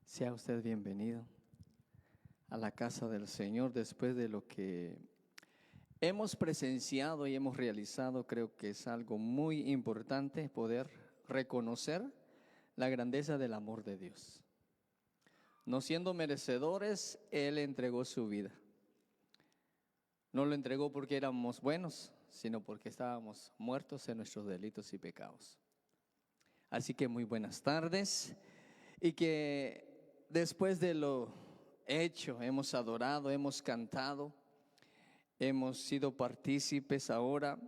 Sea usted bienvenido a la casa del Señor después de lo que hemos presenciado y hemos realizado. Creo que es algo muy importante poder reconocer la grandeza del amor de Dios. No siendo merecedores, Él entregó su vida. No lo entregó porque éramos buenos, sino porque estábamos muertos en nuestros delitos y pecados. Así que muy buenas tardes, y que después de lo hecho, hemos adorado, hemos cantado, hemos sido partícipes. Ahora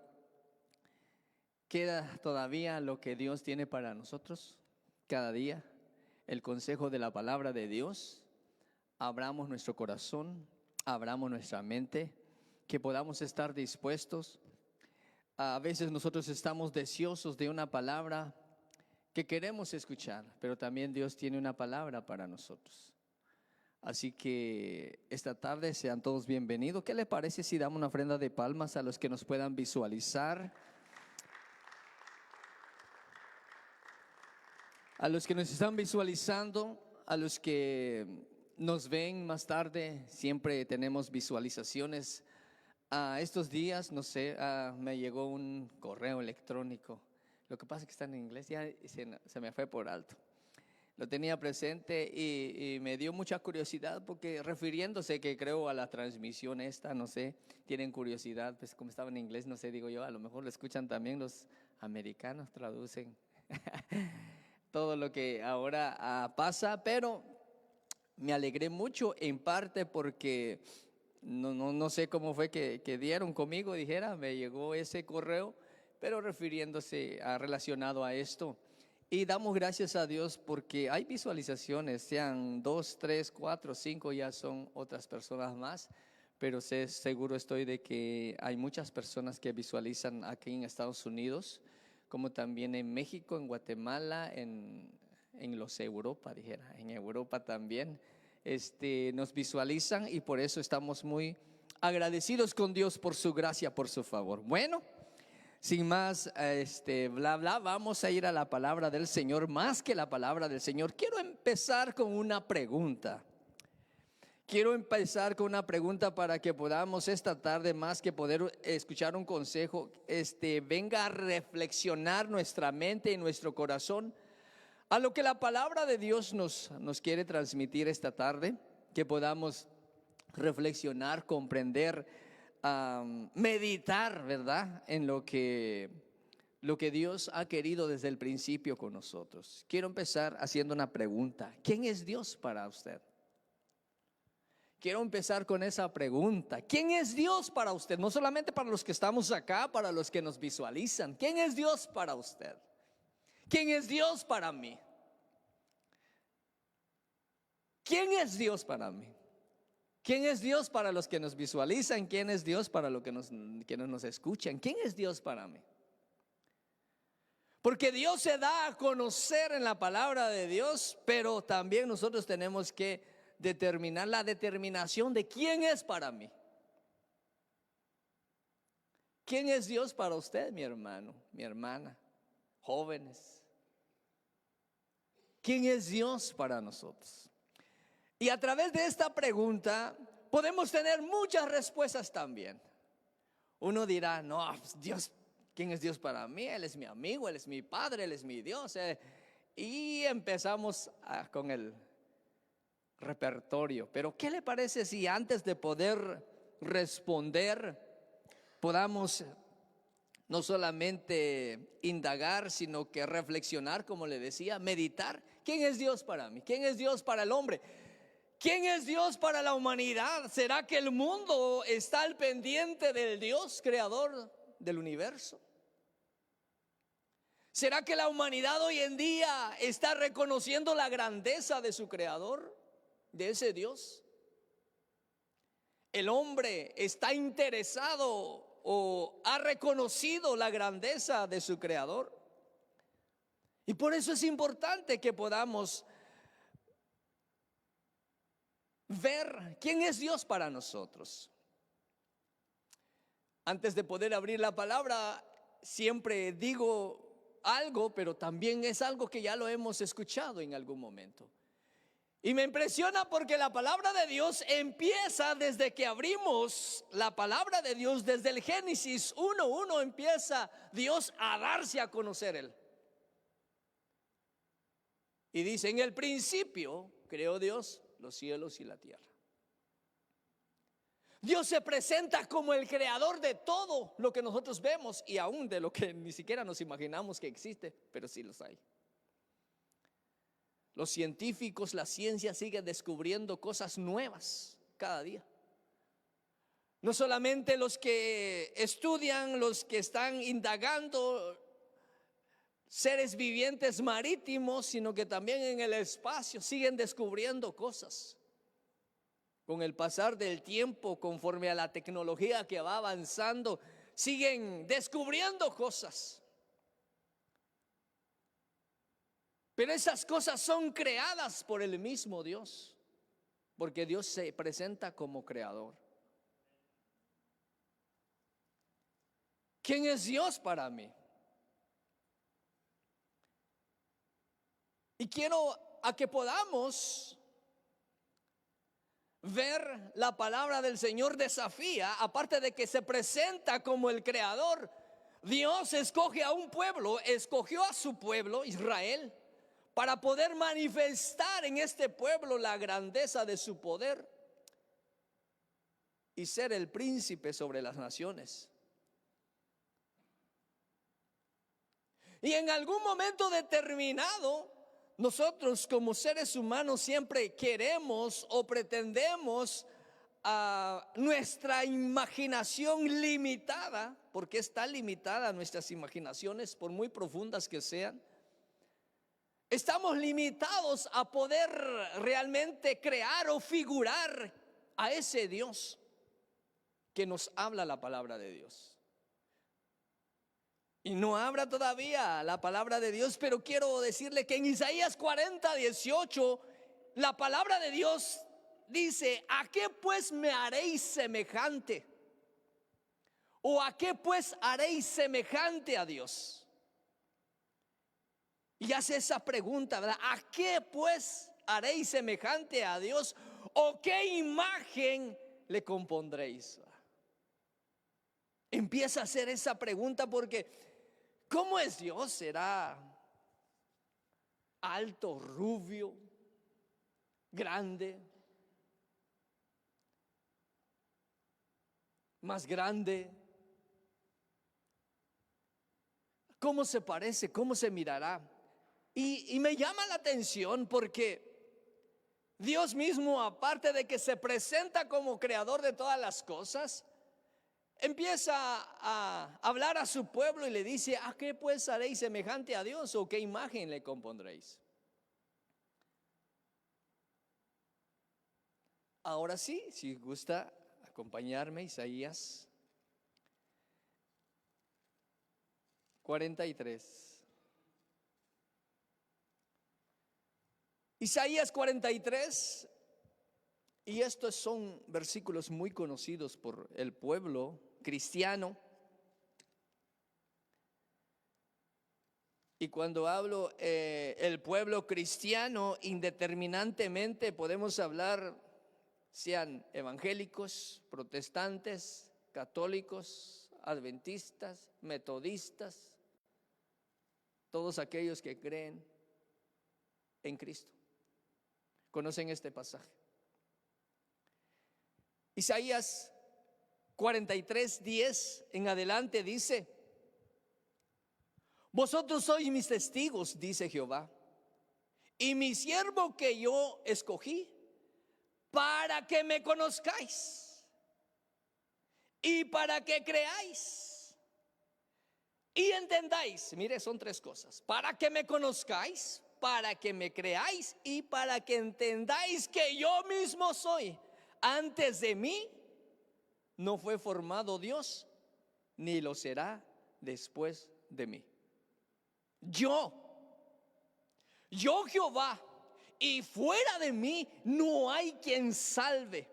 queda todavía lo que Dios tiene para nosotros cada día, el consejo de la palabra de Dios. Abramos nuestro corazón, abramos nuestra mente, que podamos estar dispuestos. A veces nosotros estamos deseosos de una palabra que queremos escuchar, pero también Dios tiene una palabra para nosotros. Así que esta tarde sean todos bienvenidos. ¿Qué le parece si damos una ofrenda de palmas a los que nos puedan visualizar? A los que nos están visualizando, a los que nos ven más tarde, siempre tenemos visualizaciones. Estos días, no sé, me llegó un correo electrónico. Lo que pasa es que está en inglés, ya se me fue por alto. Lo tenía presente y me dio mucha curiosidad, porque refiriéndose, que creo, a la transmisión esta, no sé, tienen curiosidad, pues como estaba en inglés, no sé, digo yo, a lo mejor lo escuchan también los americanos, traducen todo lo que ahora pasa, pero me alegré mucho en parte porque no sé cómo fue que dieron conmigo, dijera, me llegó ese correo, pero refiriéndose relacionado a esto. Y damos gracias a Dios porque hay visualizaciones, sean 2, 3, 4, 5, ya son otras personas más, pero seguro estoy de que hay muchas personas que visualizan aquí en Estados Unidos, como también en México, en Guatemala, en Europa, dijera, en Europa también. Nos visualizan, y por eso estamos muy agradecidos con Dios por su gracia, por su favor. Bueno, sin más bla bla, vamos a ir a la palabra del Señor. Más que la palabra del Señor, quiero empezar con una pregunta. Para que podamos esta tarde, más que poder escuchar un consejo, venga a reflexionar nuestra mente y nuestro corazón a lo que la palabra de Dios nos quiere transmitir esta tarde, que podamos reflexionar, comprender, meditar, ¿verdad?, en lo que Dios ha querido desde el principio con nosotros. Quiero empezar haciendo una pregunta: ¿quién es Dios para usted? Quiero empezar con esa pregunta: ¿quién es Dios para usted? No solamente para los que estamos acá, para los que nos visualizan. ¿Quién es Dios para usted? ¿Quién es Dios para mí? ¿Quién es Dios para mí? ¿Quién es Dios para los que nos visualizan? ¿Quién es Dios para los que nos escuchan? ¿Quién es Dios para mí? Porque Dios se da a conocer en la palabra de Dios, pero también nosotros tenemos que determinar la determinación de quién es para mí. ¿Quién es Dios para usted, mi hermano, mi hermana, jóvenes? ¿Quién es Dios para nosotros? Y a través de esta pregunta podemos tener muchas respuestas también. Uno dirá: no, Dios, ¿quién es Dios para mí? Él es mi amigo, Él es mi Padre, Él es mi Dios. Y empezamos con el repertorio. Pero ¿qué le parece si antes de poder responder podamos no solamente indagar, sino que reflexionar, como le decía, meditar? ¿Quién es Dios para mí? ¿Quién es Dios para el hombre? ¿Quién es Dios para la humanidad? ¿Será que el mundo está al pendiente del Dios creador del universo? ¿Será que la humanidad hoy en día está reconociendo la grandeza de su creador, de ese Dios? ¿El hombre está interesado o ha reconocido la grandeza de su creador? Y por eso es importante que podamos ver quién es Dios para nosotros. Antes de poder abrir la palabra, siempre digo algo, pero también es algo que ya lo hemos escuchado en algún momento. Y me impresiona porque la palabra de Dios empieza desde que abrimos la palabra de Dios, desde el Génesis 1:1 empieza Dios a darse a conocer Él. Y dice, en el principio creó Dios los cielos y la tierra. Dios se presenta como el creador de todo lo que nosotros vemos y aún de lo que ni siquiera nos imaginamos que existe, pero sí los hay. Los científicos, la ciencia sigue descubriendo cosas nuevas cada día. No solamente los que estudian, los que están indagando seres vivientes marítimos, sino que también en el espacio siguen descubriendo cosas. Con el pasar del tiempo, conforme a la tecnología que va avanzando, siguen descubriendo cosas. Pero esas cosas son creadas por el mismo Dios, porque Dios se presenta como creador. ¿Quién es Dios para mí? Y quiero a que podamos ver la palabra del Señor desafía, aparte de que se presenta como el creador. Dios escoge a un pueblo, escogió a su pueblo, Israel, para poder manifestar en este pueblo la grandeza de su poder y ser el príncipe sobre las naciones. Y en algún momento determinado, nosotros como seres humanos siempre queremos o pretendemos a nuestra imaginación limitada, porque está limitada nuestras imaginaciones, por muy profundas que sean. Estamos limitados a poder realmente crear o figurar a ese Dios que nos habla la palabra de Dios. Y no habla todavía la palabra de Dios, pero quiero decirle que en Isaías 40:18 la palabra de Dios dice: ¿a qué pues me haréis semejante? ¿O a qué pues haréis semejante a Dios? Y hace esa pregunta, ¿verdad? ¿A qué pues haréis semejante a Dios? ¿O qué imagen le compondréis? Empieza a hacer esa pregunta porque ¿cómo es Dios? ¿Será alto, rubio, grande, más grande? ¿Cómo se parece? ¿Cómo se mirará? Y me llama la atención porque Dios mismo, aparte de que se presenta como creador de todas las cosas, empieza a hablar a su pueblo y le dice: ¿a qué pues haréis semejante a Dios? ¿O qué imagen le compondréis? Ahora sí, si gusta acompañarme, Isaías 43. Isaías 43, y estos son versículos muy conocidos por el pueblo cristiano. Y cuando hablo el pueblo cristiano, indeterminantemente podemos hablar, sean evangélicos, protestantes, católicos, adventistas, metodistas, todos aquellos que creen en Cristo. ¿Conocen este pasaje? Isaías 43:10 en adelante dice: vosotros sois mis testigos, dice Jehová, y mi siervo que yo escogí, para que me conozcáis y para que creáis y entendáis. Mire, son tres cosas: para que me conozcáis, para que me creáis y para que entendáis que yo mismo soy. Antes de mí no fue formado Dios, ni lo será después de mí. Yo Jehová, y fuera de mí no hay quien salve.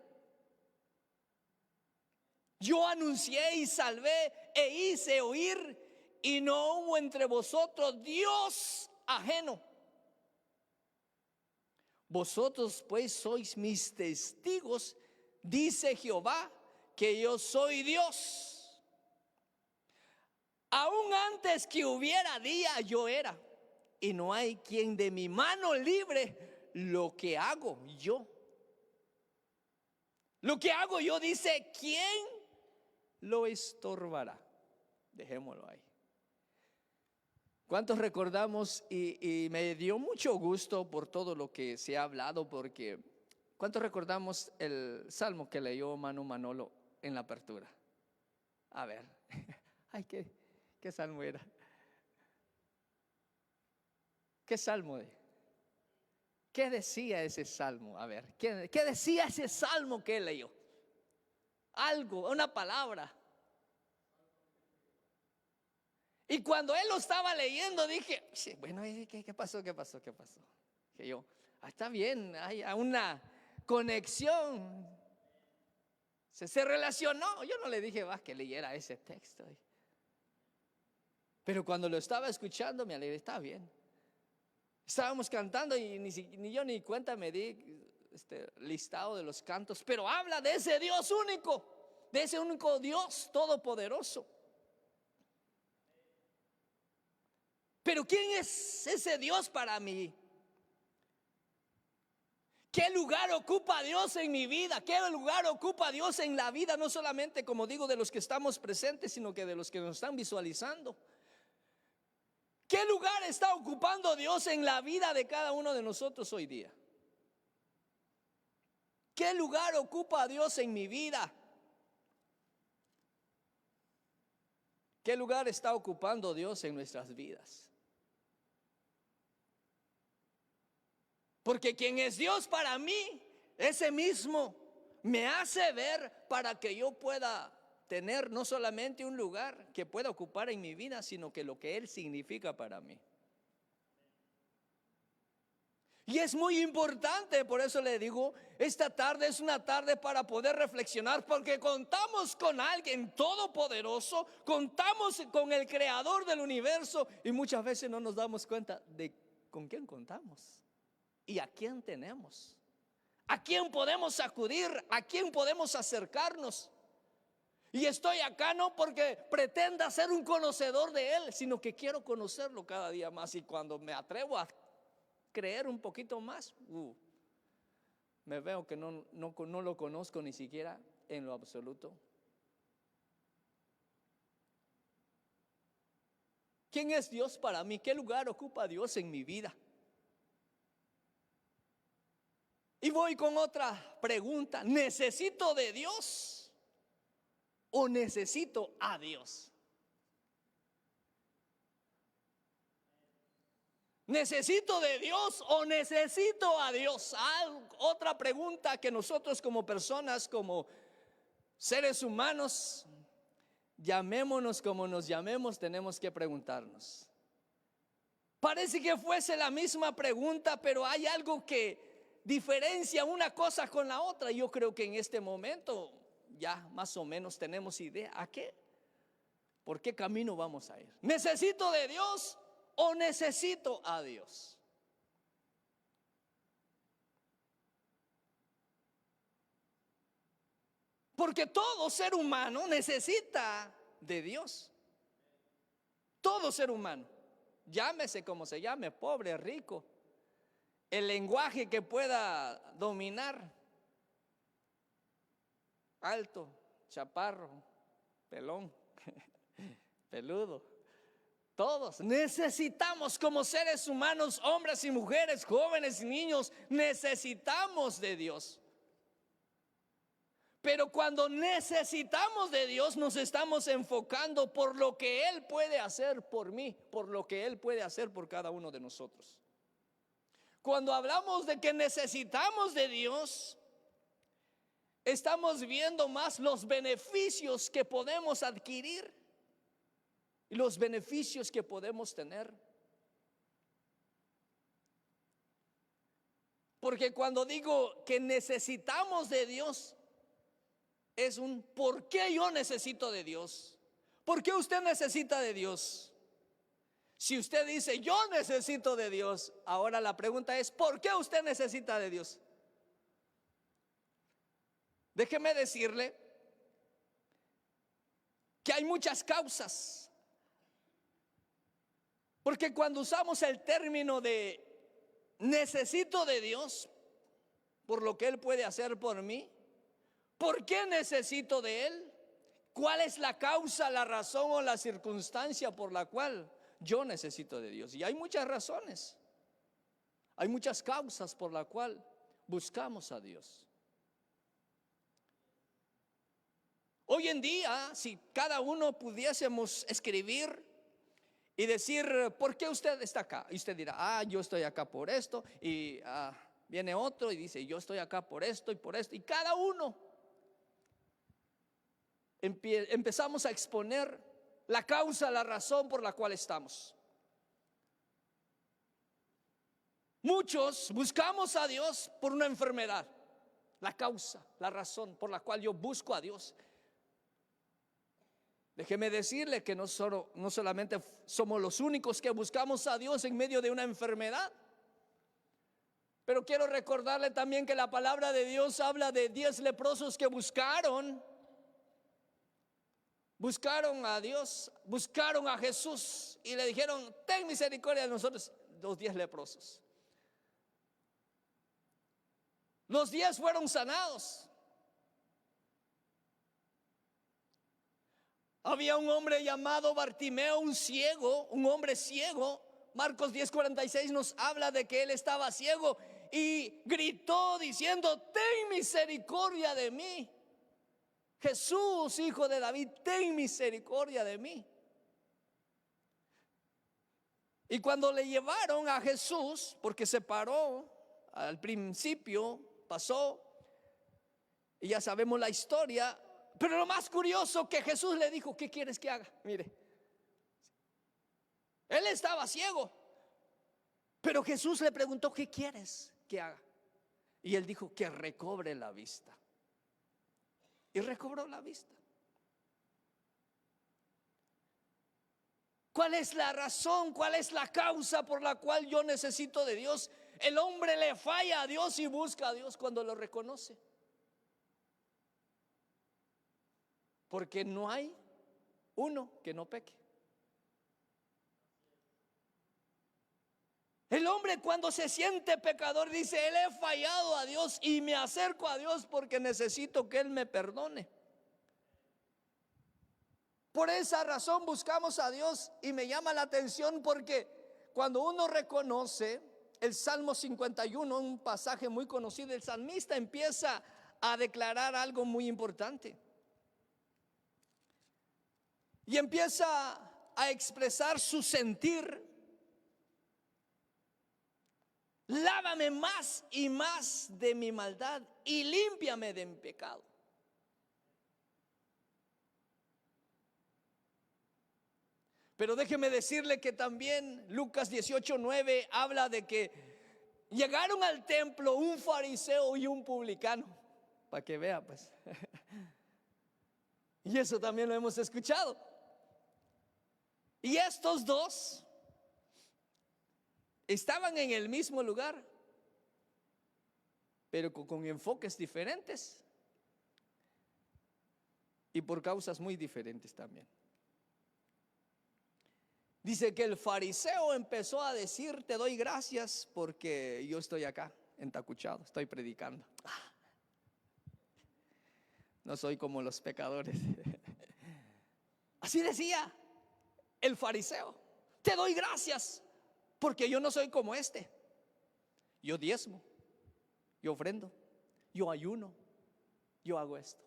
Yo anuncié y salvé e hice oír, y no hubo entre vosotros Dios ajeno. Vosotros pues sois mis testigos, dice Jehová, que yo soy Dios. Aún antes que hubiera día, yo era, y no hay quien de mi mano libre lo que hago yo. Lo que hago yo, dice, ¿quién lo estorbará? Dejémoslo ahí. ¿Cuántos recordamos? Y me dio mucho gusto por todo lo que se ha hablado, porque ¿cuántos recordamos el salmo que leyó Manu Manolo en la apertura? A ver, ay, ¿qué salmo era? ¿Qué salmo de? ¿Qué decía ese salmo? A ver, ¿qué decía ese salmo que él leyó? Algo, una palabra. Y cuando él lo estaba leyendo dije, bueno, ¿qué pasó? Que yo, está bien, hay una conexión. Se relacionó. Yo no le dije, que leyera ese texto. Pero cuando lo estaba escuchando me alegré, está bien. Estábamos cantando y ni yo ni cuenta me di listado de los cantos. Pero habla de ese Dios único, de ese único Dios todopoderoso. Pero ¿quién es ese Dios para mí? ¿Qué lugar ocupa Dios en mi vida? ¿Qué lugar ocupa Dios en la vida? No solamente, como digo, de los que estamos presentes, sino que de los que nos están visualizando. ¿Qué lugar está ocupando Dios en la vida de cada uno de nosotros hoy día? ¿Qué lugar ocupa Dios en mi vida? ¿Qué lugar está ocupando Dios en nuestras vidas? Porque quien es Dios para mí, ese mismo me hace ver para que yo pueda tener no solamente un lugar que pueda ocupar en mi vida, sino que lo que Él significa para mí. Y es muy importante, por eso le digo, esta tarde es una tarde para poder reflexionar, porque contamos con alguien todopoderoso, contamos con el creador del universo, y muchas veces no nos damos cuenta de con quién contamos. ¿Y a quién tenemos? ¿A quién podemos acudir? ¿A quién podemos acercarnos? Y estoy acá no porque pretenda ser un conocedor de Él, sino que quiero conocerlo cada día más. Y cuando me atrevo a creer un poquito más, me veo que no lo conozco ni siquiera en lo absoluto. ¿Quién es Dios para mí? ¿Qué lugar ocupa Dios en mi vida? Y voy con otra pregunta. ¿Necesito de Dios o necesito a Dios? ¿Necesito de Dios o necesito a Dios? Otra pregunta que nosotros como personas, como seres humanos, llamémonos como nos llamemos, tenemos que preguntarnos. Parece que fuese la misma pregunta, pero hay algo que diferencia una cosa con la otra. Yo creo que en este momento ya más o menos tenemos idea por qué camino vamos a ir. ¿Necesito de Dios o necesito a Dios? Porque todo ser humano necesita de Dios. Todo ser humano, llámese como se llame, pobre, rico, el lenguaje que pueda dominar, alto, chaparro, pelón, peludo. Todos necesitamos como seres humanos, hombres y mujeres, jóvenes y niños, necesitamos de Dios. Pero cuando necesitamos de Dios, nos estamos enfocando por lo que Él puede hacer por mí, por lo que Él puede hacer por cada uno de nosotros. Cuando hablamos de que necesitamos de Dios, estamos viendo más los beneficios que podemos adquirir y los beneficios que podemos tener. Porque cuando digo que necesitamos de Dios, es un ¿por qué yo necesito de Dios? ¿Por qué usted necesita de Dios? Si usted dice, yo necesito de Dios, ahora la pregunta es, ¿por qué usted necesita de Dios? Déjeme decirle que hay muchas causas. Porque cuando usamos el término de necesito de Dios, por lo que Él puede hacer por mí, ¿por qué necesito de Él? ¿Cuál es la causa, la razón o la circunstancia por la cual yo necesito de Dios? Y hay muchas razones, hay muchas causas por la cual buscamos a Dios. Hoy en día, si cada uno pudiésemos escribir y decir, ¿por qué usted está acá? Y usted dirá, yo estoy acá por esto. Y viene otro y dice, yo estoy acá por esto y por esto. Y cada uno empezamos a exponer la causa, la razón por la cual estamos. Muchos buscamos a Dios por una enfermedad. La causa, la razón por la cual yo busco a Dios. Déjeme decirle que no solamente somos los únicos que buscamos a Dios en medio de una enfermedad, pero quiero recordarle también que la palabra de Dios habla de 10 leprosos que buscaron a Dios, buscaron a Jesús y le dijeron, ten misericordia de nosotros, los 10 leprosos. Los 10 fueron sanados. Había un hombre llamado Bartimeo, un hombre ciego. Marcos 10:46 nos habla de que él estaba ciego y gritó diciendo, ten misericordia de mí. Jesús, hijo de David, ten misericordia de mí. Y cuando le llevaron a Jesús, porque se paró al principio, pasó, y ya sabemos la historia. Pero lo más curioso que Jesús le dijo, ¿qué quieres que haga? Mire, él estaba ciego, pero Jesús le preguntó, ¿qué quieres que haga? Y él dijo, que recobre la vista. Y recobró la vista. ¿Cuál es la razón? ¿Cuál es la causa por la cual yo necesito de Dios? El hombre le falla a Dios y busca a Dios cuando lo reconoce. Porque no hay uno que no peque. El hombre cuando se siente pecador dice, él he fallado a Dios y me acerco a Dios porque necesito que Él me perdone. Por esa razón buscamos a Dios y me llama la atención porque cuando uno reconoce el Salmo 51, un pasaje muy conocido, el salmista empieza a declarar algo muy importante. Y empieza a expresar su sentir. Lávame más y más de mi maldad y límpiame de mi pecado. Pero déjeme decirle que también Lucas 18:9 habla de que llegaron al templo un fariseo y un publicano. Para que vea pues. Y eso también lo hemos escuchado. Y estos dos estaban en el mismo lugar, pero con enfoques diferentes y por causas muy diferentes también. Dice que el fariseo empezó a decir, te doy gracias porque yo estoy acá entacuchado, estoy predicando. No soy como los pecadores. Así decía el fariseo, te doy gracias porque yo no soy como este. Yo diezmo, yo ofrendo, yo ayuno, yo hago esto.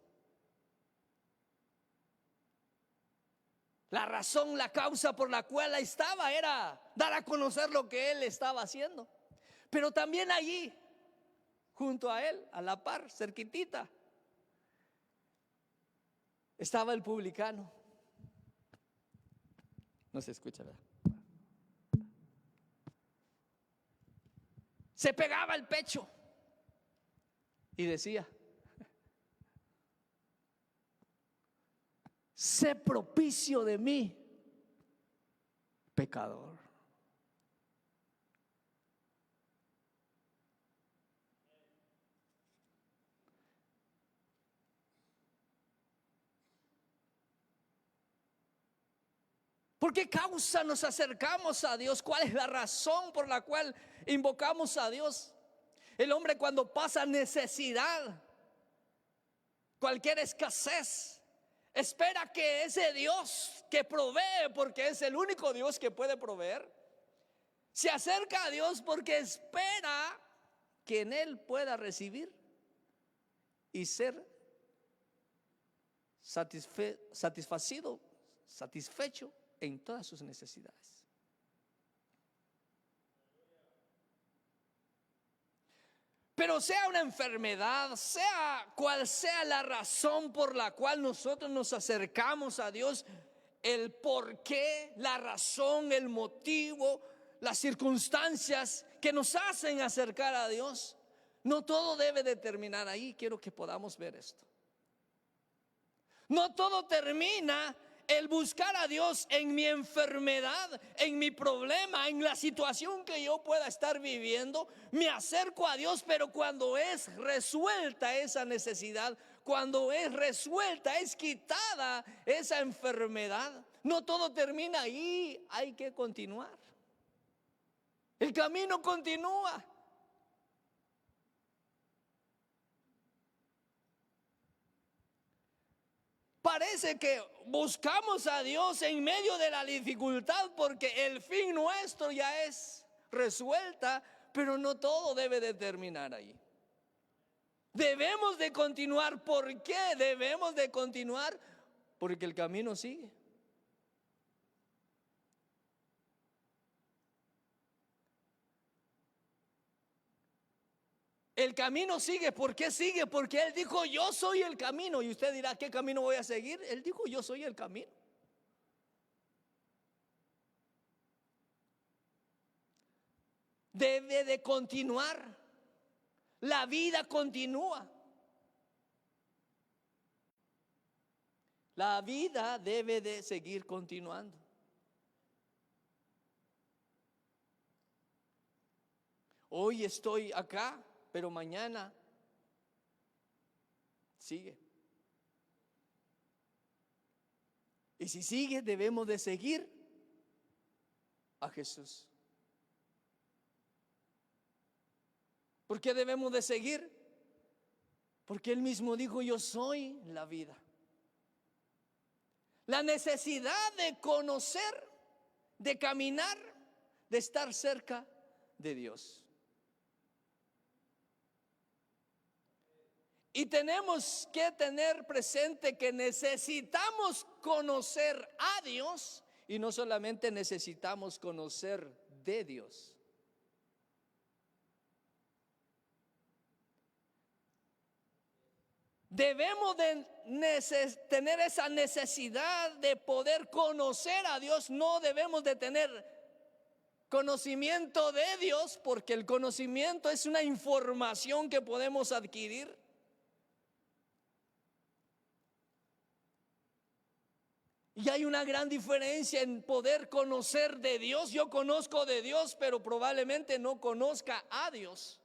La razón, la causa por la cual estaba era dar a conocer lo que él estaba haciendo. Pero también allí, junto a él, a la par, cerquitita, estaba el publicano. No se escucha, ¿verdad? Se pegaba el pecho y decía, sé propicio de mí, pecador. ¿Por qué causa nos acercamos a Dios? ¿Cuál es la razón por la cual invocamos a Dios? El hombre cuando pasa necesidad, cualquier escasez, espera que ese Dios que provee, porque es el único Dios que puede proveer, se acerca a Dios porque espera que en Él pueda recibir y ser satisfecho en todas sus necesidades. Pero sea una enfermedad, sea cual sea la razón por la cual nosotros nos acercamos a Dios, el por qué, la razón, el motivo, las circunstancias que nos hacen acercar a Dios, no todo debe de terminar ahí. Quiero que podamos ver esto. No todo termina el buscar a Dios en mi enfermedad, en mi problema, en la situación que yo pueda estar viviendo. Me acerco a Dios, pero cuando es resuelta esa necesidad, cuando es resuelta, es quitada esa enfermedad, no todo termina ahí, hay que continuar. El camino continúa. Parece que buscamos a Dios en medio de la dificultad porque el fin nuestro ya es resuelta, pero no todo debe de terminar ahí. Debemos de continuar. ¿Por qué debemos de continuar? Porque el camino sigue. El camino sigue. ¿Por qué sigue? Porque Él dijo: yo soy el camino. Y usted dirá: ¿qué camino voy a seguir? Él dijo: yo soy el camino. Debe de continuar. La vida continúa. La vida debe de seguir continuando. Hoy estoy acá, pero mañana sigue. Y si sigue, debemos de seguir a Jesús. ¿Por qué debemos de seguir? Porque Él mismo dijo: yo soy la vida. La necesidad de conocer, de caminar, de estar cerca de Dios. Y tenemos que tener presente que necesitamos conocer a Dios y no solamente necesitamos conocer de Dios. Debemos de tener esa necesidad de poder conocer a Dios. No debemos de tener conocimiento de Dios, porque el conocimiento es una información que podemos adquirir. Y hay una gran diferencia en poder conocer de Dios. Yo conozco de Dios, pero probablemente no conozca a Dios.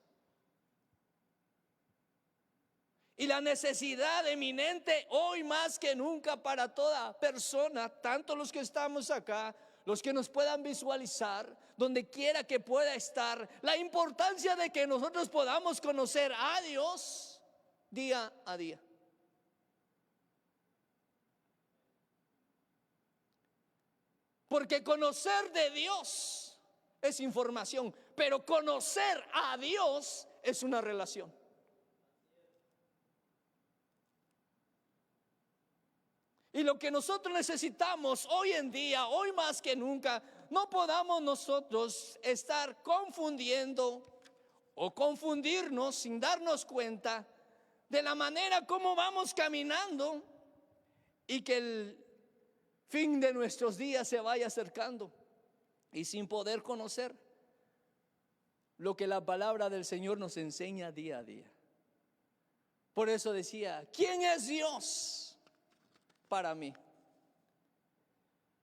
Y la necesidad eminente hoy más que nunca para toda persona, tanto los que estamos acá, los que nos puedan visualizar, donde quiera que pueda estar, la importancia de que nosotros podamos conocer a Dios día a día. Porque conocer de Dios es información, pero conocer a Dios es una relación. Y lo que nosotros necesitamos hoy en día, hoy más que nunca, no podamos nosotros estar confundiendo o confundirnos sin darnos cuenta de la manera como vamos caminando y que el fin de nuestros días se vaya acercando y sin poder conocer lo que la palabra del Señor nos enseña día a día. Por eso decía: ¿quién es Dios para mí?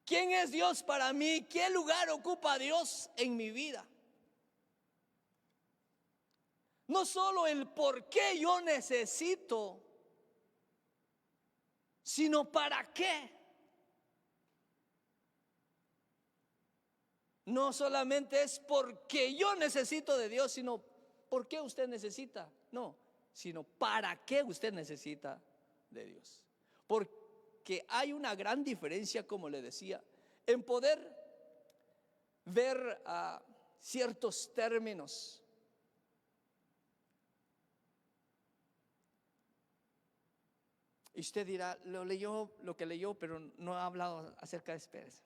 ¿Quién es Dios para mí? ¿Qué lugar ocupa Dios en mi vida? No solo el por qué yo necesito, sino para qué. No solamente es porque yo necesito de Dios, sino por qué usted necesita. No, sino para qué usted necesita de Dios. Porque hay una gran diferencia, como le decía, en poder ver ciertos términos. Y usted dirá, lo leyó, lo que leyó, pero no ha hablado acerca de espérese.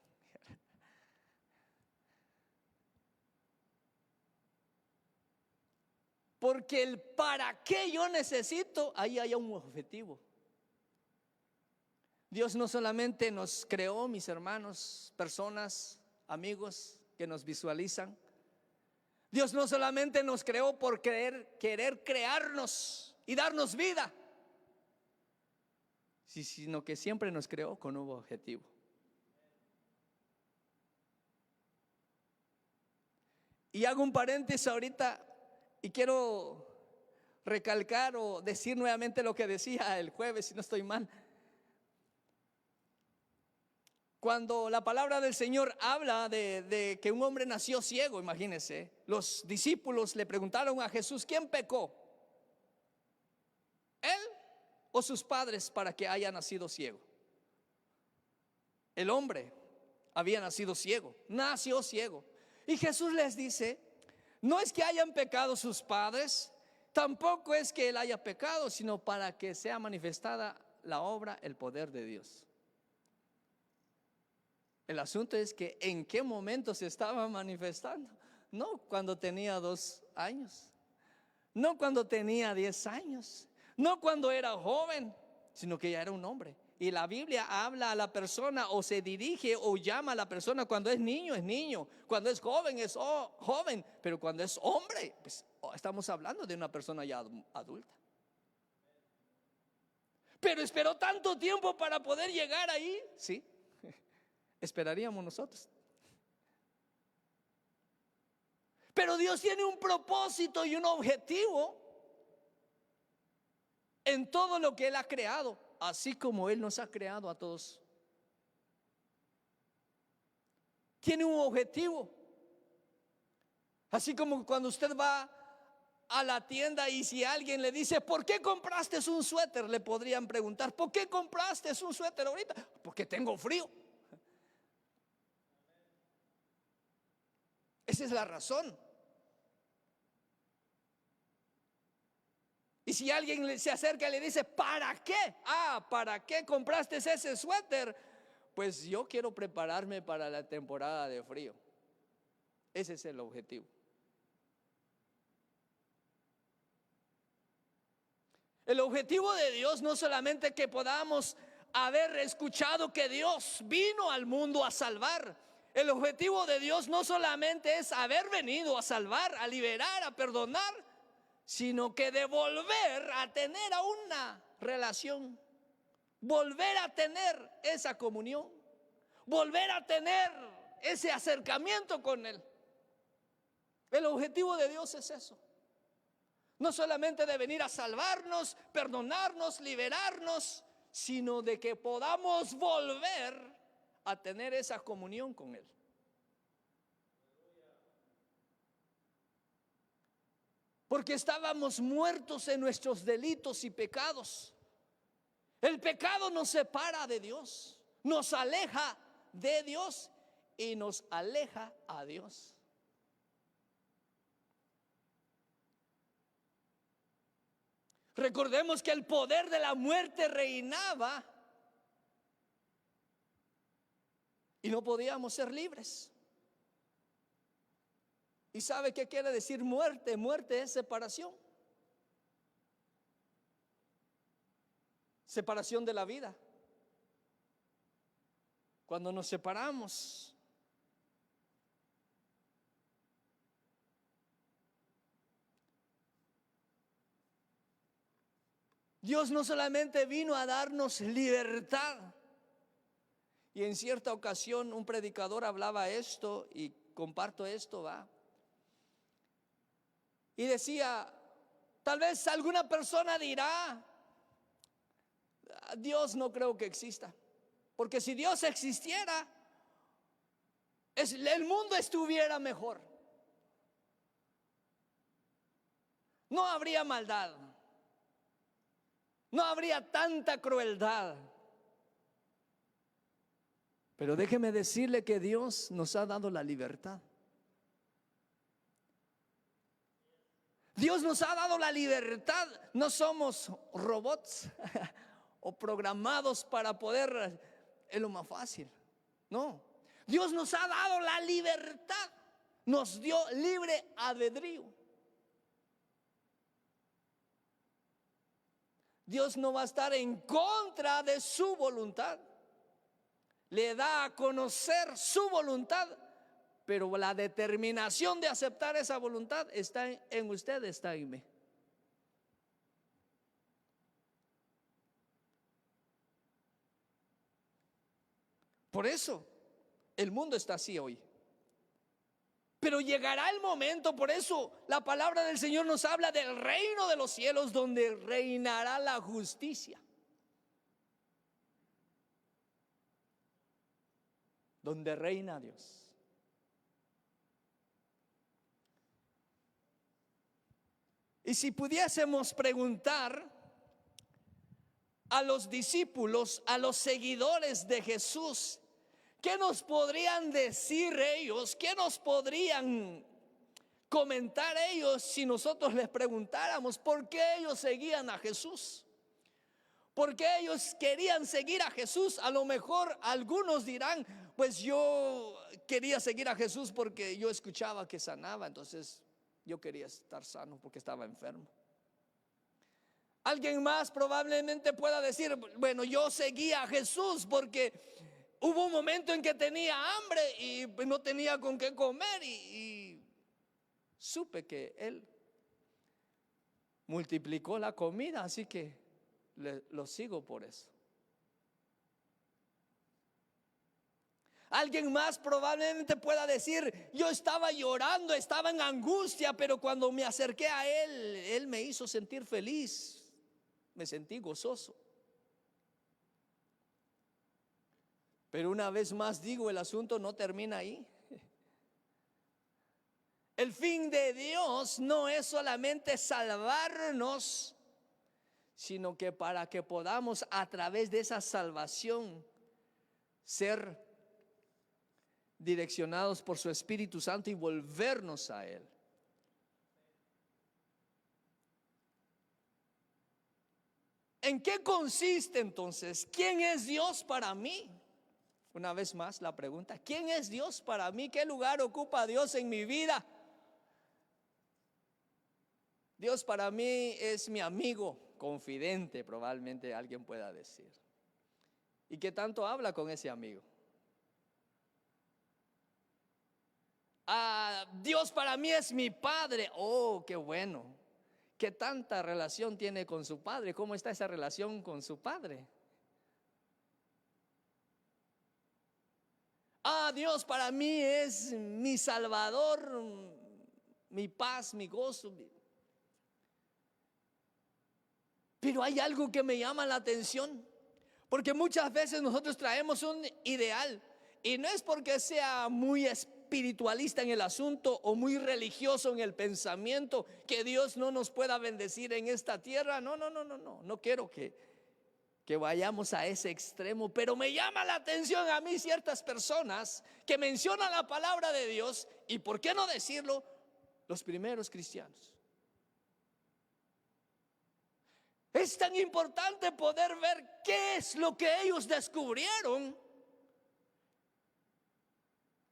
Porque el para qué yo necesito, ahí hay un objetivo. Dios no solamente nos creó, mis hermanos, personas, amigos que nos visualizan. Dios no solamente nos creó por querer crearnos y darnos vida, sino que siempre nos creó con un objetivo. Y hago un paréntesis ahorita y quiero recalcar o decir nuevamente lo que decía el jueves, si no estoy mal. Cuando la palabra del Señor habla de que un hombre nació ciego, imagínense, los discípulos le preguntaron a Jesús, ¿quién pecó? ¿Él o sus padres para que haya nacido ciego? El hombre había nacido ciego, nació ciego. Y Jesús les dice, no es que hayan pecado sus padres, tampoco es que él haya pecado, sino para que sea manifestada la obra, el poder de Dios. El asunto es que en qué momento se estaba manifestando. No cuando tenía 2 años, no cuando tenía 10 años, no cuando era joven, sino que ya era un hombre. Y la Biblia habla a la persona o se dirige o llama a la persona cuando es niño, cuando es joven es joven, pero cuando es hombre, pues estamos hablando de una persona ya adulta. Pero esperó tanto tiempo para poder llegar ahí, sí. Esperaríamos nosotros. Pero Dios tiene un propósito y un objetivo en todo lo que Él ha creado, así como Él nos ha creado a todos. Tiene un objetivo. Así como cuando usted va a la tienda y si alguien le dice, ¿por qué compraste un suéter? Le podrían preguntar, ¿por qué compraste un suéter ahorita? Porque tengo frío. Esa es la razón. Y si alguien se acerca y le dice, ¿para qué? ¿Para qué compraste ese suéter? Pues yo quiero prepararme para la temporada de frío. Ese es el objetivo. El objetivo de Dios no solamente que podamos haber escuchado que Dios vino al mundo a salvar. El objetivo de Dios no solamente es haber venido a salvar, a liberar, a perdonar, sino que de volver a tener a una relación, volver a tener esa comunión, volver a tener ese acercamiento con Él. El objetivo de Dios es eso. No solamente de venir a salvarnos, perdonarnos, liberarnos, sino de que podamos volver a tener esa comunión con Él. Porque estábamos muertos en nuestros delitos y pecados. El pecado nos separa de Dios, nos aleja de Dios y nos aleja a Dios. Recordemos que el poder de la muerte reinaba y no podíamos ser libres. ¿Y sabe qué quiere decir muerte? Muerte es separación. Separación de la vida. Cuando nos separamos, Dios no solamente vino a darnos libertad Y en cierta ocasión un predicador hablaba esto, y comparto esto, va. Y decía, tal vez alguna persona dirá, Dios no creo que exista, porque si Dios existiera, el mundo estuviera mejor. No habría maldad, no habría tanta crueldad. Pero déjeme decirle que Dios nos ha dado la libertad. Dios nos ha dado la libertad. No somos robots o programados para poder, es lo más fácil. No, Dios nos ha dado la libertad. Nos dio libre albedrío. Dios no va a estar en contra de su voluntad. Le da a conocer su voluntad, pero la determinación de aceptar esa voluntad está en usted, está en mí. Por eso el mundo está así hoy. Pero llegará el momento, por eso la palabra del Señor nos habla del reino de los cielos, donde reinará la justicia, donde reina Dios. Y si pudiésemos preguntar a los discípulos, a los seguidores de Jesús, ¿qué nos podrían decir ellos? ¿Qué nos podrían comentar ellos si nosotros les preguntáramos por qué ellos seguían a Jesús? ¿Por qué ellos querían seguir a Jesús? A lo mejor algunos dirán, pues yo quería seguir a Jesús porque yo escuchaba que sanaba, entonces yo quería estar sano porque estaba enfermo. Alguien más probablemente pueda decir, bueno, yo seguía a Jesús porque hubo un momento en que tenía hambre y no tenía con qué comer y supe que Él multiplicó la comida, así que lo sigo por eso. Alguien más probablemente pueda decir, yo estaba llorando, estaba en angustia, pero cuando me acerqué a Él, Él me hizo sentir feliz, me sentí gozoso. Pero una vez más digo, el asunto no termina ahí. El fin de Dios no es solamente salvarnos, sino que para que podamos a través de esa salvación ser direccionados por su Espíritu Santo y volvernos a Él. ¿En qué consiste entonces? ¿Quién es Dios para mí? Una vez más la pregunta, ¿quién es Dios para mí? ¿Qué lugar ocupa Dios en mi vida? Dios para mí es mi amigo, confidente, probablemente alguien pueda decir. ¿Y qué tanto habla con ese amigo? Dios para mí es mi padre. Oh, qué bueno. ¿Qué tanta relación tiene con su padre? ¿Cómo está esa relación con su padre? Dios para mí es mi salvador, mi paz, mi gozo. Pero hay algo que me llama la atención, porque muchas veces nosotros traemos un ideal, y no es porque sea muy espiritualista en el asunto o muy religioso en el pensamiento que Dios no nos pueda bendecir en esta tierra. No quiero que vayamos a ese extremo, pero me llama la atención a mí ciertas personas que mencionan la palabra de Dios, y por qué no decirlo, los primeros cristianos. Es tan importante poder ver qué es lo que ellos descubrieron,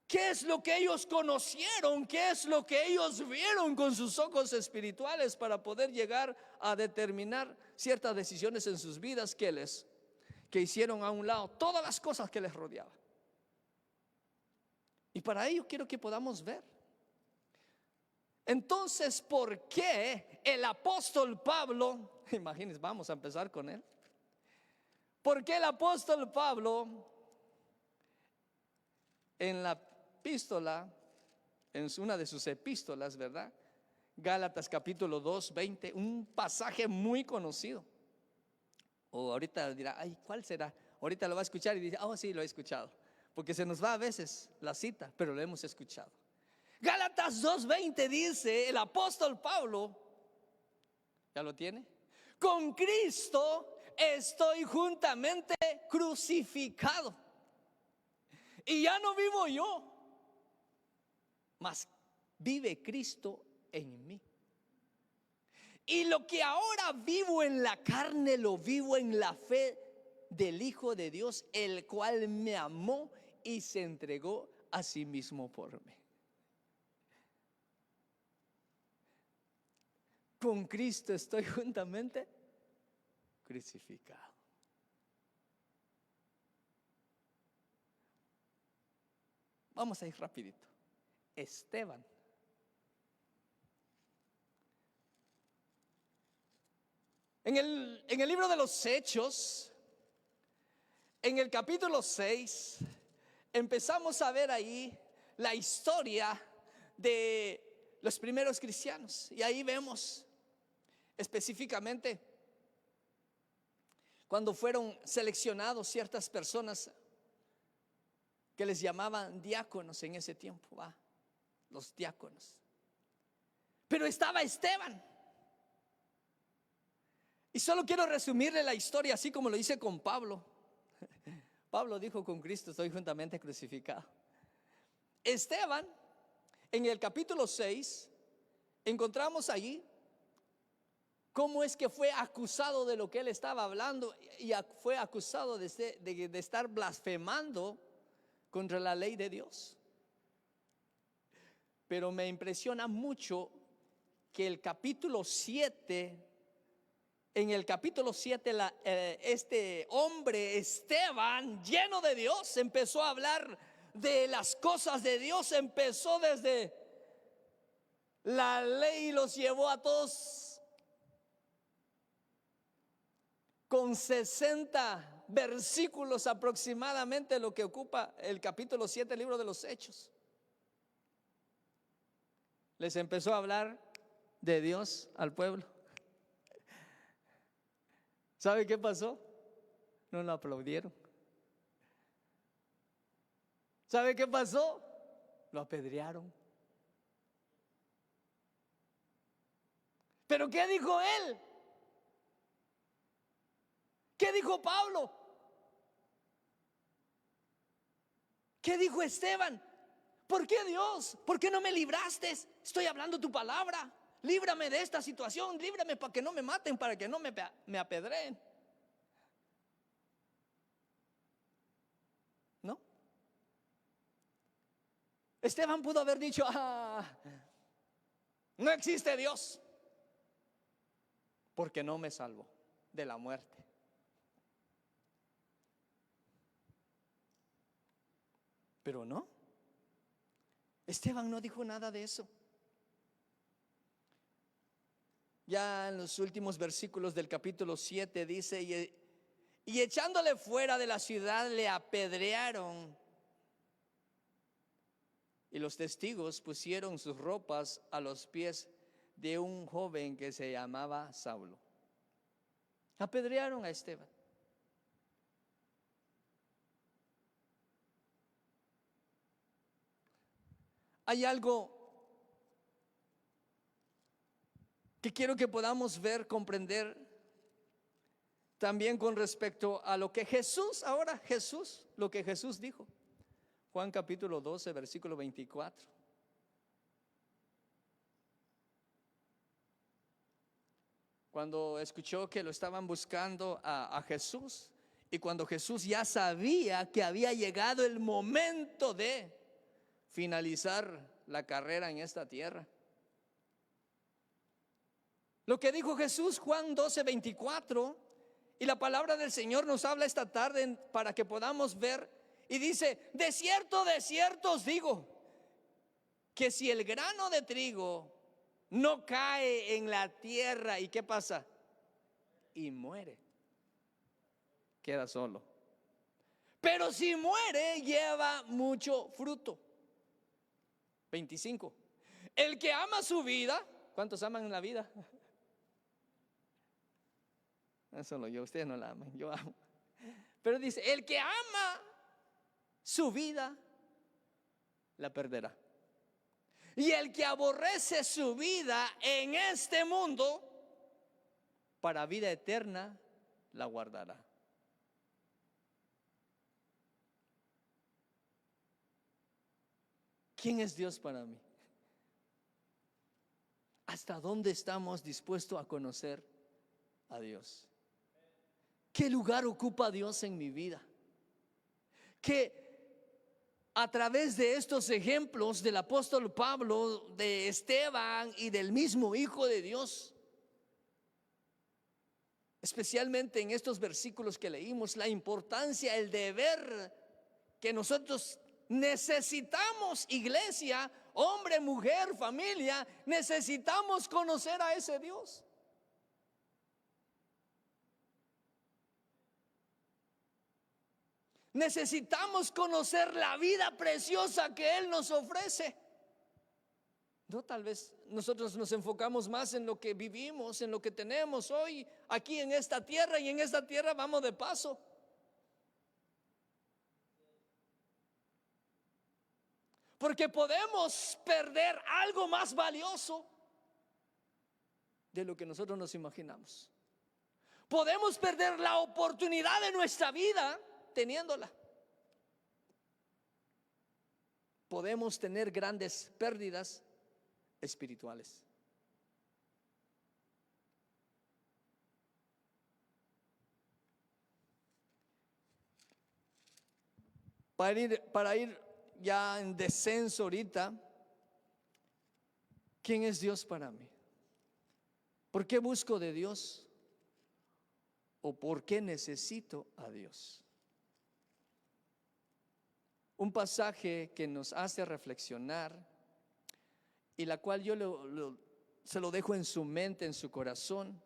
qué es lo que ellos conocieron, qué es lo que ellos vieron con sus ojos espirituales para poder llegar a determinar ciertas decisiones en sus vidas que hicieron a un lado todas las cosas que les rodeaban. Y para ello quiero que podamos ver. Entonces, ¿por qué el apóstol Pablo, imagínense, vamos a empezar con él? ¿Por qué el apóstol Pablo En la epístola, en una de sus epístolas, ¿verdad? Gálatas capítulo 2, 20, un pasaje muy conocido. O ahorita dirá, ay, ¿cuál será? Ahorita lo va a escuchar y dice, oh sí, lo he escuchado. Porque se nos va a veces la cita, pero lo hemos escuchado. Gálatas 2:20 dice el apóstol Pablo, ¿ya lo tiene? Con Cristo estoy juntamente crucificado. Y ya no vivo yo, mas vive Cristo en mí. Y lo que ahora vivo en la carne, lo vivo en la fe del Hijo de Dios, el cual me amó y se entregó a sí mismo por mí. Con Cristo estoy juntamente crucificado. Vamos a ir rapidito. Esteban. En el libro de los Hechos, en el capítulo 6, empezamos a ver ahí la historia de los primeros cristianos. Y ahí vemos específicamente cuando fueron seleccionados ciertas personas que les llamaban diáconos en ese tiempo, los diáconos. Pero estaba Esteban. Y solo quiero resumirle la historia así como lo hice con Pablo. Pablo dijo, con Cristo estoy juntamente crucificado. Esteban, en el capítulo 6, encontramos allí cómo es que fue acusado de lo que él estaba hablando y fue acusado de estar blasfemando contra la ley de Dios. Pero me impresiona mucho que el capítulo 7, en el capítulo 7, este hombre Esteban, lleno de Dios, empezó a hablar de las cosas de Dios. Empezó desde la ley y los llevó a todos con 60 versículos aproximadamente, lo que ocupa el capítulo 7 del libro de los Hechos. Les empezó a hablar de Dios al pueblo. ¿Sabe qué pasó? No lo aplaudieron. ¿Sabe qué pasó? Lo apedrearon. ¿Pero qué dijo él? ¿Qué dijo Pablo? ¿Qué dijo Esteban? ¿Por qué, Dios? ¿Por qué no me libraste? Estoy hablando tu palabra. Líbrame de esta situación, líbrame para que no me maten, para que no me apedreen. ¿No? Esteban pudo haber dicho, no existe Dios, porque no me salvó de la muerte. Pero no, Esteban no dijo nada de eso. Ya en los últimos versículos del capítulo 7 dice, y echándole fuera de la ciudad le apedrearon. Y los testigos pusieron sus ropas a los pies de un joven que se llamaba Saulo. Apedrearon a Esteban. Hay algo que quiero que podamos ver, comprender también con respecto a lo que lo que Jesús dijo. Juan capítulo 12, versículo 24. Cuando escuchó que lo estaban buscando a Jesús, y cuando Jesús ya sabía que había llegado el momento de finalizar la carrera en esta tierra. Lo que dijo Jesús, Juan 12, 24, y la palabra del Señor nos habla esta tarde para que podamos ver, y dice, de cierto os digo, que si el grano de trigo no cae en la tierra, ¿y qué pasa? Y muere, queda solo. pero si muere lleva mucho fruto. 25. El que ama su vida, ¿cuántos aman la vida? No solo yo, ustedes no la aman, yo amo. Pero dice, el que ama su vida, la perderá. Y el que aborrece su vida en este mundo, para vida eterna, la guardará. ¿Quién es Dios para mí? ¿Hasta dónde estamos dispuestos a conocer a Dios? ¿Qué lugar ocupa Dios en mi vida? Que a través de estos ejemplos del apóstol Pablo, de Esteban y del mismo Hijo de Dios, especialmente en estos versículos que leímos, la importancia, el deber que nosotros necesitamos, iglesia, hombre, mujer, familia, necesitamos conocer a ese Dios. Necesitamos conocer la vida preciosa que Él nos ofrece. No, tal vez nosotros nos enfocamos más en lo que vivimos, en lo que tenemos hoy, aquí en esta tierra, y en esta tierra vamos de paso. Porque podemos perder algo más valioso de lo que nosotros nos imaginamos. Podemos perder la oportunidad de nuestra vida teniéndola. Podemos tener grandes pérdidas espirituales. Para ir ya en descenso ahorita, ¿quién es Dios para mí? ¿Por qué busco de Dios? ¿O por qué necesito a Dios? Un pasaje que nos hace reflexionar y la cual yo se lo dejo en su mente, en su corazón.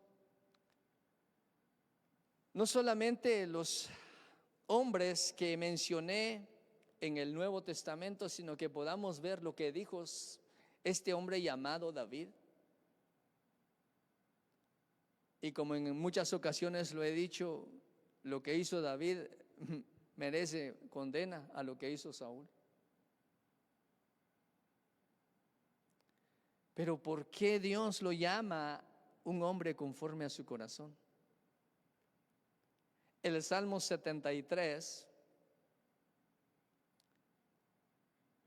No solamente los hombres que mencioné en el Nuevo Testamento, sino que podamos ver lo que dijo este hombre llamado David. Y como en muchas ocasiones lo he dicho, lo que hizo David merece condena a lo que hizo Saúl. Pero ¿por qué Dios lo llama un hombre conforme a su corazón? El Salmo 73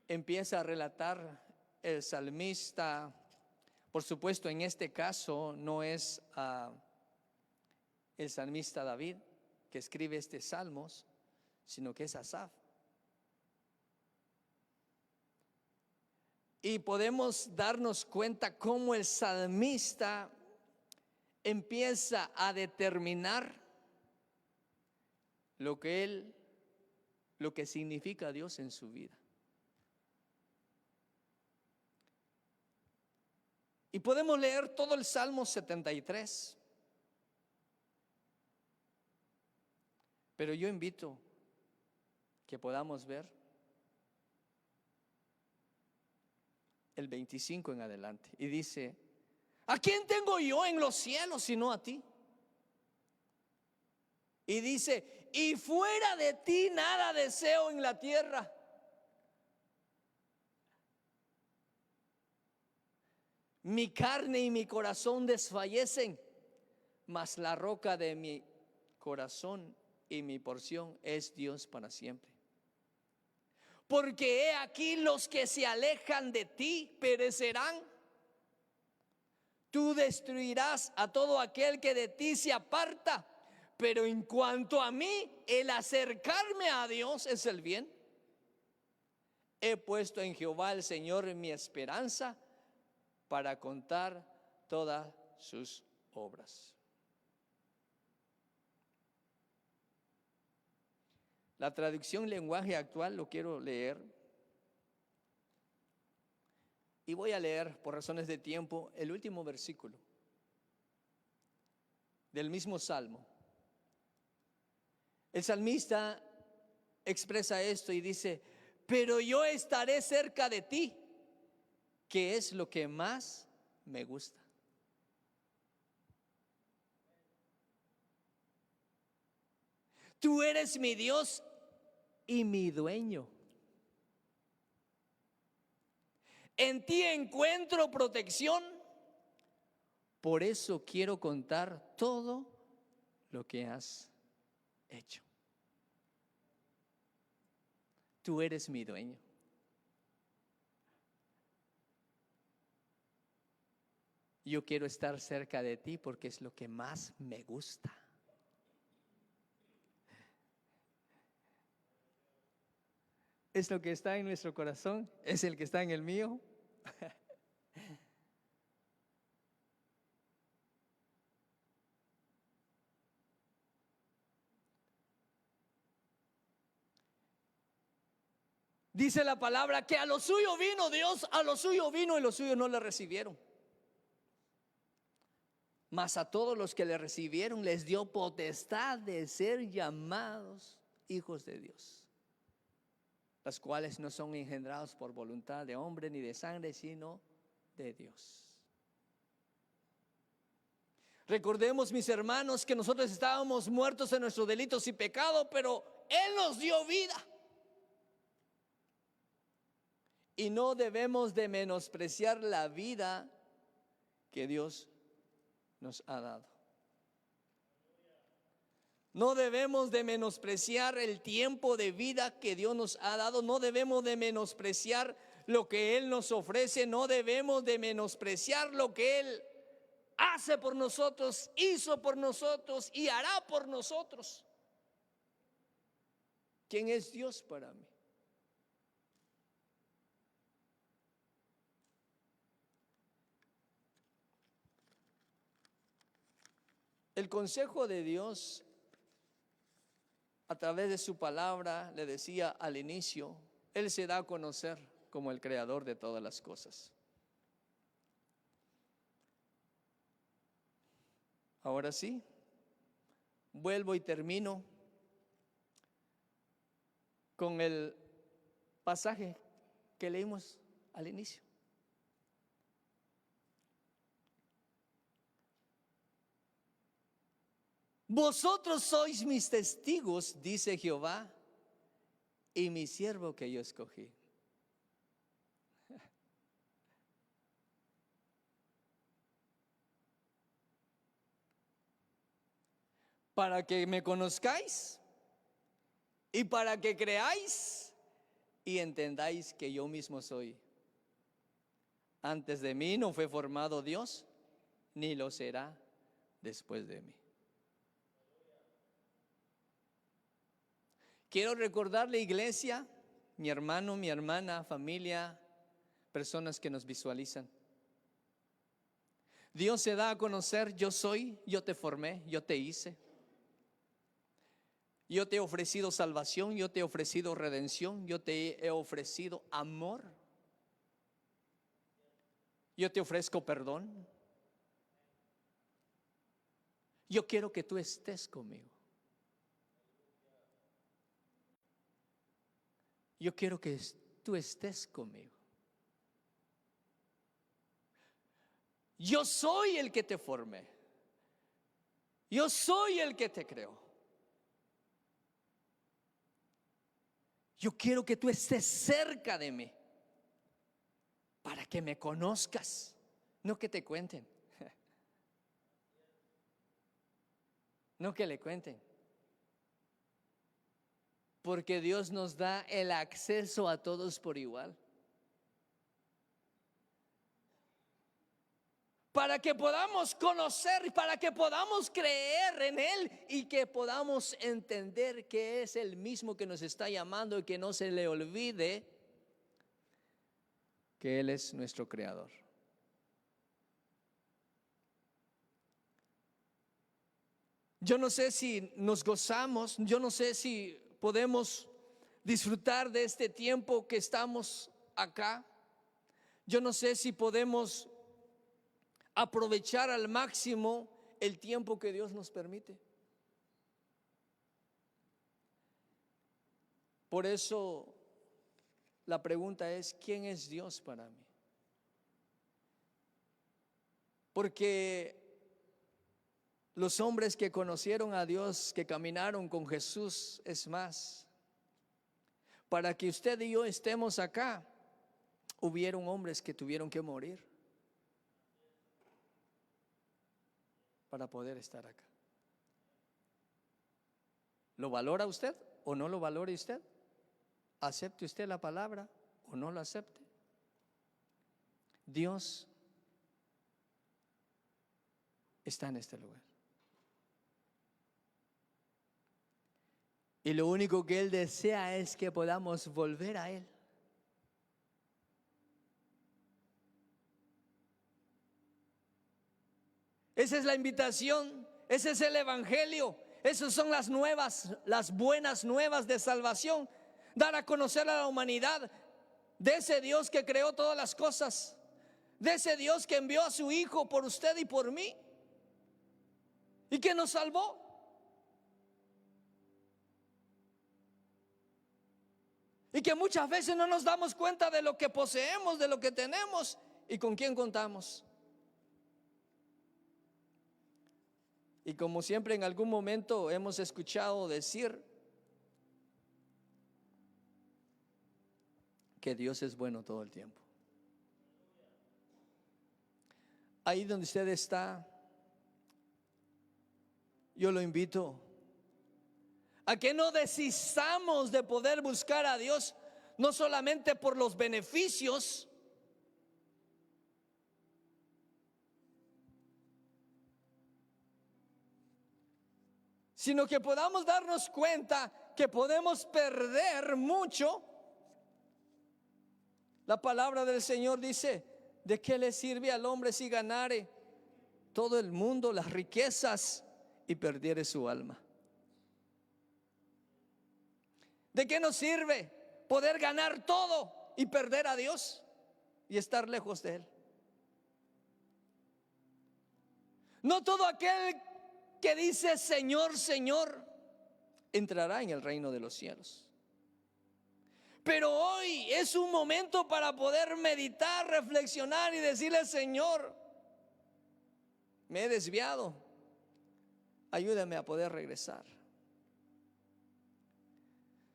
empieza a relatar el salmista. Por supuesto, en este caso no es el salmista David que escribe estos salmos, sino que es Asaf. Y podemos darnos cuenta cómo el salmista empieza a determinar lo que significa Dios en su vida. Y podemos leer todo el Salmo 73. Pero yo invito que podamos ver el 25 en adelante. Y dice, ¿a quién tengo yo en los cielos sino a ti? Y dice, y fuera de ti nada deseo en la tierra. Mi carne y mi corazón desfallecen, mas la roca de mi corazón y mi porción es Dios para siempre. Porque he aquí los que se alejan de ti perecerán. Tú destruirás a todo aquel que de ti se aparta. Pero en cuanto a mí, el acercarme a Dios es el bien. He puesto en Jehová el Señor mi esperanza para contar todas sus obras. La traducción lenguaje actual lo quiero leer. Y voy a leer, por razones de tiempo, el último versículo del mismo salmo. El salmista expresa esto y dice: pero yo estaré cerca de ti, que es lo que más me gusta. Tú eres mi Dios y mi dueño. En ti encuentro protección. Por eso quiero contar todo lo que has hecho. Tú eres mi dueño. Yo quiero estar cerca de ti porque es lo que más me gusta. Es lo que está en nuestro corazón, es el que está en el mío. Dice la palabra que a lo suyo vino Dios, a lo suyo vino y los suyos no le recibieron. Mas a todos los que le recibieron les dio potestad de ser llamados hijos de Dios, los cuales no son engendrados por voluntad de hombre ni de sangre, sino de Dios. Recordemos, mis hermanos, que nosotros estábamos muertos en nuestros delitos y pecados, pero Él nos dio vida. Y no debemos de menospreciar la vida que Dios nos ha dado. No debemos de menospreciar el tiempo de vida que Dios nos ha dado. No debemos de menospreciar lo que Él nos ofrece. No debemos de menospreciar lo que Él hace por nosotros, hizo por nosotros y hará por nosotros. ¿Quién es Dios para mí? El consejo de Dios a través de su palabra, le decía al inicio, Él se da a conocer como el creador de todas las cosas. Ahora sí, vuelvo y termino con el pasaje que leímos al inicio. Vosotros sois mis testigos, dice Jehová, y mi siervo que yo escogí. Para que me conozcáis y para que creáis y entendáis que yo mismo soy. Antes de mí no fue formado Dios, ni lo será después de mí. Quiero recordarle, iglesia, mi hermano, mi hermana, familia, personas que nos visualizan. Dios se da a conocer: yo soy, yo te formé, yo te hice. Yo te he ofrecido salvación, yo te he ofrecido redención, yo te he ofrecido amor. Yo te ofrezco perdón. Yo quiero que tú estés conmigo. Yo quiero que tú estés conmigo. Yo soy el que te formé. Yo soy el que te creó. Yo quiero que tú estés cerca de mí para que me conozcas, no que te cuenten, no que le cuenten. Porque Dios nos da el acceso a todos por igual. Para que podamos conocer, para que podamos creer en Él y que podamos entender que es el mismo que nos está llamando y que no se le olvide que Él es nuestro creador. Yo no sé si nos gozamos, yo no sé si podemos disfrutar de este tiempo que estamos acá. Yo no sé si podemos aprovechar al máximo el tiempo que Dios nos permite. Por eso la pregunta es, ¿quién es Dios para mí? Porque los hombres que conocieron a Dios, que caminaron con Jesús, es más, para que usted y yo estemos acá, hubieron hombres que tuvieron que morir para poder estar acá. ¿Lo valora usted o no lo valore usted? ¿Acepte usted la palabra o no la acepte? Dios está en este lugar. Y lo único que Él desea es que podamos volver a Él. Esa es la invitación, ese es el evangelio, esas son las nuevas, las buenas nuevas de salvación. Dar a conocer a la humanidad de ese Dios que creó todas las cosas, de ese Dios que envió a su Hijo por usted y por mí y que nos salvó. Y que muchas veces no nos damos cuenta de lo que poseemos, de lo que tenemos y con quién contamos. Y como siempre en algún momento hemos escuchado decir que Dios es bueno todo el tiempo. Ahí donde usted está, yo lo invito a que no desistamos de poder buscar a Dios, no solamente por los beneficios, sino que podamos darnos cuenta que podemos perder mucho. La palabra del Señor dice: ¿de qué le sirve al hombre si ganare todo el mundo, las riquezas, y perdiere su alma? ¿De qué nos sirve poder ganar todo y perder a Dios y estar lejos de Él? No todo aquel que dice Señor, Señor, entrará en el reino de los cielos. Pero hoy es un momento para poder meditar, reflexionar y decirle: Señor, me he desviado, ayúdame a poder regresar.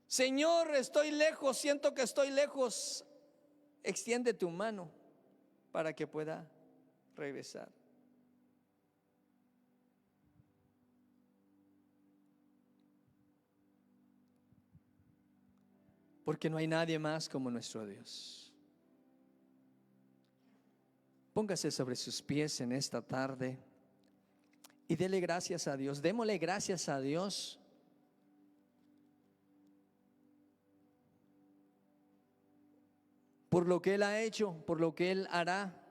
Señor, estoy lejos, siento que estoy lejos, extiende tu mano para que pueda regresar. Porque no hay nadie más como nuestro Dios. Póngase sobre sus pies en esta tarde y dele gracias a Dios. Démosle gracias a Dios por lo que Él ha hecho, por lo que Él hará,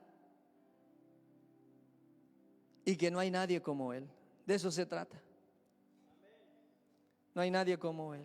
y que no hay nadie como Él. De eso se trata. No hay nadie como Él.